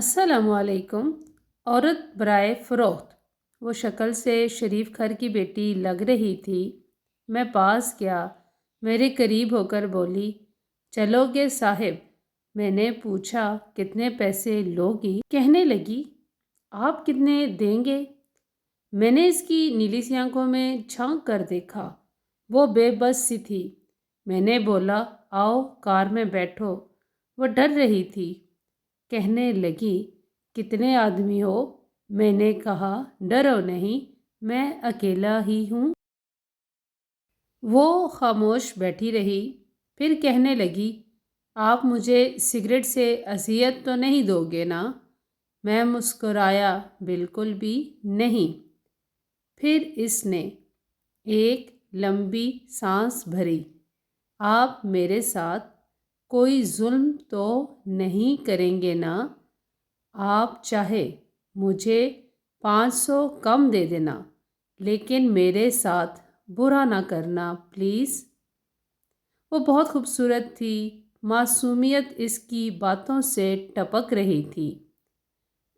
अस्सलाम वालेकुम। औरत बराए फ़रोख्त। वो शक्ल से शरीफ घर की बेटी लग रही थी। मैं पास गया, मेरे करीब होकर बोली, चलोगे साहिब? मैंने पूछा, कितने पैसे लोगी? कहने लगी, आप कितने देंगे? मैंने इसकी नीली सी आंखों में झांक कर देखा। वो बेबस सी थी। मैंने बोला, आओ कार में बैठो। वो डर रही थी। कहने लगी, कितने आदमी हो? मैंने कहा, डरो नहीं, मैं अकेला ही हूँ। वो खामोश बैठी रही। फिर कहने लगी, आप मुझे सिगरेट से अजियत तो नहीं दोगे ना? मैं मुस्कुराया, बिल्कुल भी नहीं। फिर इसने एक लंबी सांस भरी। आप मेरे साथ कोई जुल्म तो नहीं करेंगे ना? आप चाहे मुझे 500 कम दे देना, लेकिन मेरे साथ बुरा ना करना प्लीज़। वो बहुत खूबसूरत थी। मासूमियत इसकी बातों से टपक रही थी।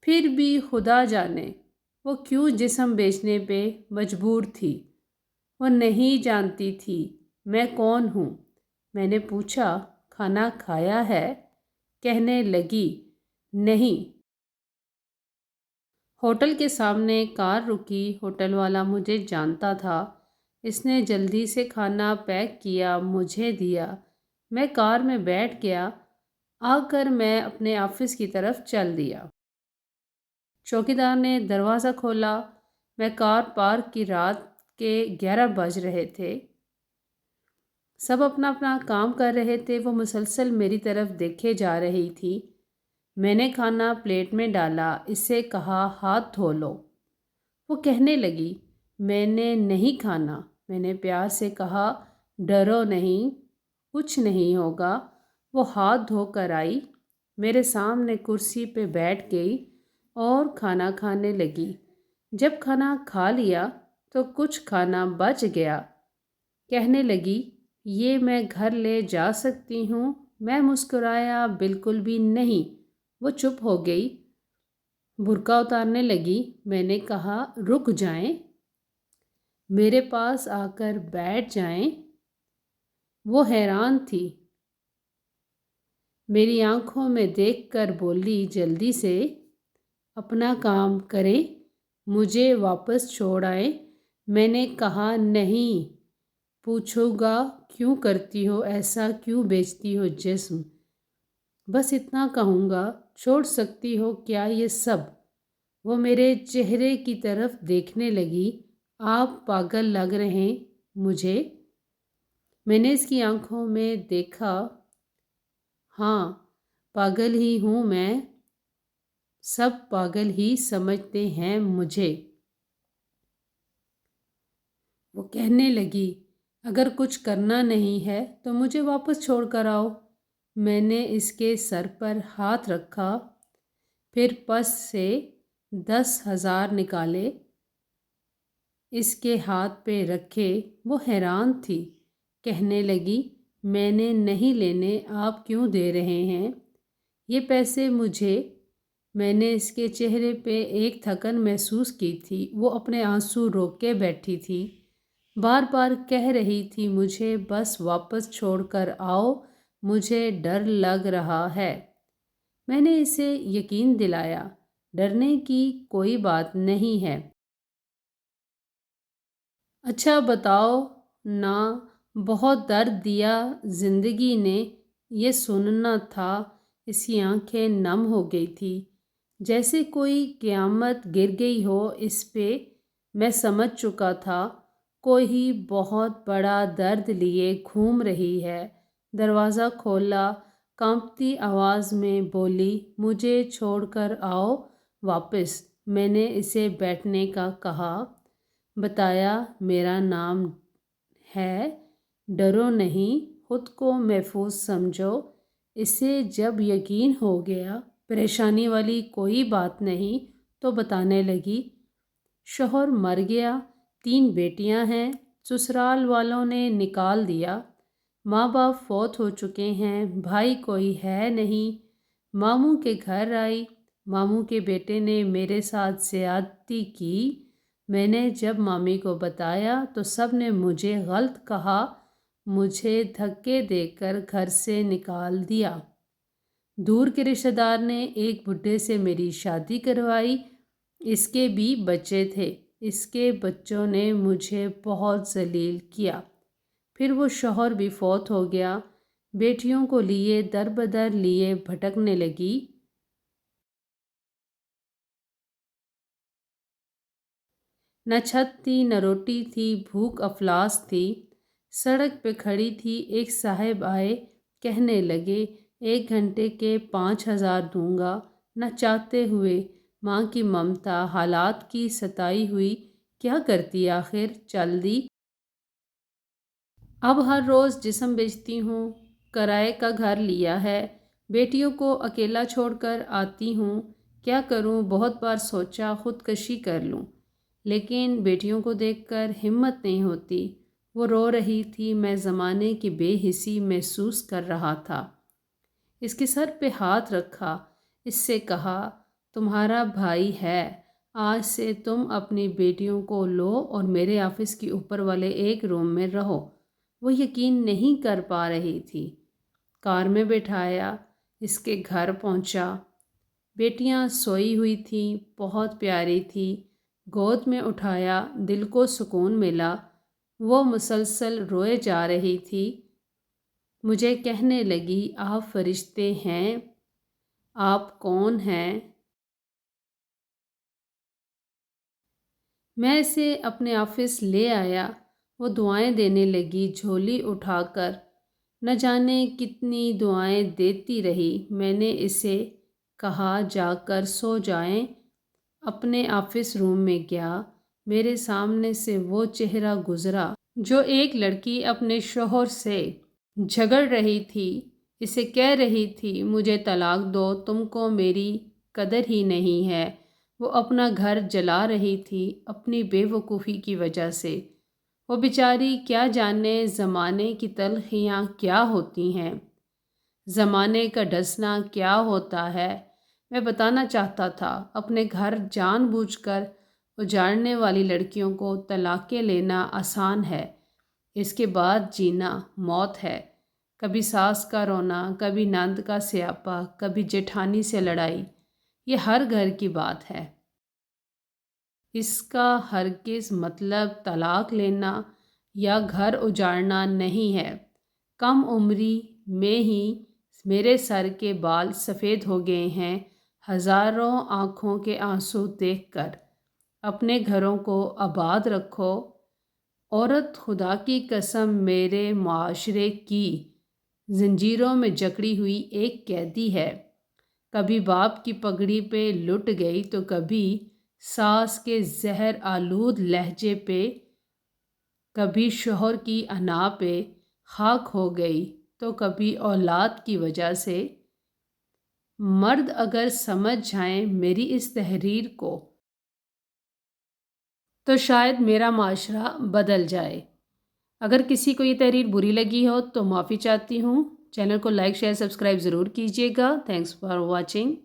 फिर भी खुदा जाने वो क्यों जिस्म बेचने पे मजबूर थी। वो नहीं जानती थी मैं कौन हूँ। मैंने पूछा, खाना खाया है? कहने लगी, नहीं। होटल के सामने कार रुकी। होटल वाला मुझे जानता था। इसने जल्दी से खाना पैक किया, मुझे दिया। मैं कार में बैठ गया। आकर मैं अपने ऑफिस की तरफ चल दिया। चौकीदार ने दरवाज़ा खोला। मैं कार पार्क की। रात के 11 बज रहे थे। सब अपना अपना काम कर रहे थे। वो मुसलसल मेरी तरफ देखे जा रही थी। मैंने खाना प्लेट में डाला, इससे कहा, हाथ धो लो। वो कहने लगी, मैंने नहीं खाना। मैंने प्यार से कहा, डरो नहीं, कुछ नहीं होगा। वो हाथ धो कर आई, मेरे सामने कुर्सी पे बैठ गई और खाना खाने लगी। जब खाना खा लिया तो कुछ खाना बच गया। कहने लगी, ये मैं घर ले जा सकती हूँ? मैं मुस्कुराया, बिल्कुल भी नहीं। वो चुप हो गई। बुर्का उतारने लगी। मैंने कहा, रुक जाएं, मेरे पास आकर बैठ जाएं। वो हैरान थी। मेरी आंखों में देखकर बोली, जल्दी से अपना काम करें, मुझे वापस छोड़ आए। मैंने कहा, नहीं। पूछूंगा, क्यों करती हो ऐसा? क्यों बेचती हो जिस्म? बस इतना कहूँगा, छोड़ सकती हो क्या ये सब? वो मेरे चेहरे की तरफ देखने लगी। आप पागल लग रहे मुझे। मैंने इसकी आंखों में देखा। हाँ, पागल ही हूँ मैं। सब पागल ही समझते हैं मुझे। वो कहने लगी, अगर कुछ करना नहीं है तो मुझे वापस छोड़ कर आओ। मैंने इसके सर पर हाथ रखा। फिर पर्स से 10,000 निकाले, इसके हाथ पे रखे। वो हैरान थी। कहने लगी, मैंने नहीं लेने, आप क्यों दे रहे हैं ये पैसे मुझे? मैंने इसके चेहरे पे एक थकन महसूस की थी। वो अपने आंसू रोक के बैठी थी। बार बार कह रही थी, मुझे बस वापस छोड़ कर आओ, मुझे डर लग रहा है। मैंने इसे यकीन दिलाया, डरने की कोई बात नहीं है। अच्छा बताओ ना, बहुत दर्द दिया ज़िंदगी ने, ये सुनना था। इसकी आंखें नम हो गई थी, जैसे कोई क़यामत गिर गई हो इस पे। मैं समझ चुका था, कोई बहुत बड़ा दर्द लिए घूम रही है। दरवाज़ा खोला, कांपती आवाज़ में बोली, मुझे छोड़कर आओ वापस। मैंने इसे बैठने का कहा, बताया, मेरा नाम है, डरो नहीं, खुद को महफूज समझो। इसे जब यकीन हो गया परेशानी वाली कोई बात नहीं तो बताने लगी, शौहर मर गया, 3 बेटियां हैं, ससुराल वालों ने निकाल दिया, माँ बाप फौत हो चुके हैं, भाई कोई है नहीं। मामू के घर आई, मामू के बेटे ने मेरे साथ ज़्यादती की। मैंने जब मामी को बताया तो सब ने मुझे गलत कहा, मुझे धक्के देकर घर से निकाल दिया। दूर के रिश्तेदार ने एक बुढ़े से मेरी शादी करवाई। इसके भी बच्चे थे। इसके बच्चों ने मुझे बहुत जलील किया। फिर वो शौहर भी फौत हो गया। बेटियों को लिए दर बदर लिए भटकने लगी। न छत थी, न रोटी थी, भूख अफलास थी। सड़क पे खड़ी थी। एक साहब आए, कहने लगे 1 घंटे के 5,000 दूंगा। न चाहते हुए माँ की ममता हालात की सताई हुई क्या करती आखिर, चल दी। अब हर रोज़ जिस्म बेचती हूँ, किराए का घर लिया है, बेटियों को अकेला छोड़कर आती हूँ। क्या करूँ, बहुत बार सोचा ख़ुदकशी कर लूँ, लेकिन बेटियों को देखकर हिम्मत नहीं होती। वो रो रही थी। मैं ज़माने की बेहिसी महसूस कर रहा था। इसके सर पे हाथ रखा, इससे कहा, तुम्हारा भाई है, आज से तुम अपनी बेटियों को लो और मेरे ऑफिस के ऊपर वाले एक रूम में रहो। वो यकीन नहीं कर पा रही थी। कार में बैठाया, इसके घर पहुंचा। बेटियां सोई हुई थीं, बहुत प्यारी थी। गोद में उठाया, दिल को सुकून मिला। वो मुसलसल रोए जा रही थी। मुझे कहने लगी, आप फरिश्ते हैं, आप कौन हैं? मैं इसे अपने ऑफिस ले आया। वो दुआएं देने लगी झोली उठाकर। न जाने कितनी दुआएं देती रही। मैंने इसे कहा जाकर सो जाएं। अपने ऑफिस रूम में गया। मेरे सामने से वो चेहरा गुजरा जो एक लड़की अपने शौहर से झगड़ रही थी। इसे कह रही थी, मुझे तलाक दो, तुमको मेरी कदर ही नहीं है। वो अपना घर जला रही थी अपनी बेवकूफ़ी की वजह से। वो बेचारी क्या जाने ज़माने की तलखियाँ क्या होती हैं, ज़माने का डसना क्या होता है। मैं बताना चाहता था, अपने घर जानबूझकर उजाड़ने वाली लड़कियों को तलाक़ें लेना आसान है, इसके बाद जीना मौत है। कभी सास का रोना, कभी नंद का स्यापा, कभी जेठानी से लड़ाई, ये हर घर की बात है। इसका हरगिज़ मतलब तलाक लेना या घर उजाड़ना नहीं है। कम उम्री में ही मेरे सर के बाल सफ़ेद हो गए हैं, हज़ारों आँखों के आंसू देखकर। अपने घरों को आबाद रखो। औरत खुदा की कसम मेरे माशरे की जंजीरों में जकड़ी हुई एक कैदी है। कभी बाप की पगड़ी पे लुट गई तो कभी सास के जहर आलूद लहजे पे, कभी शौहर की अना पे खाक हो गई तो कभी औलाद की वजह से। मर्द अगर समझ जाएं मेरी इस तहरीर को तो शायद मेरा माशरा बदल जाए। अगर किसी को ये तहरीर बुरी लगी हो तो माफ़ी चाहती हूँ। चैनल को लाइक शेयर सब्सक्राइब ज़रूर कीजिएगा। Thanks for watching.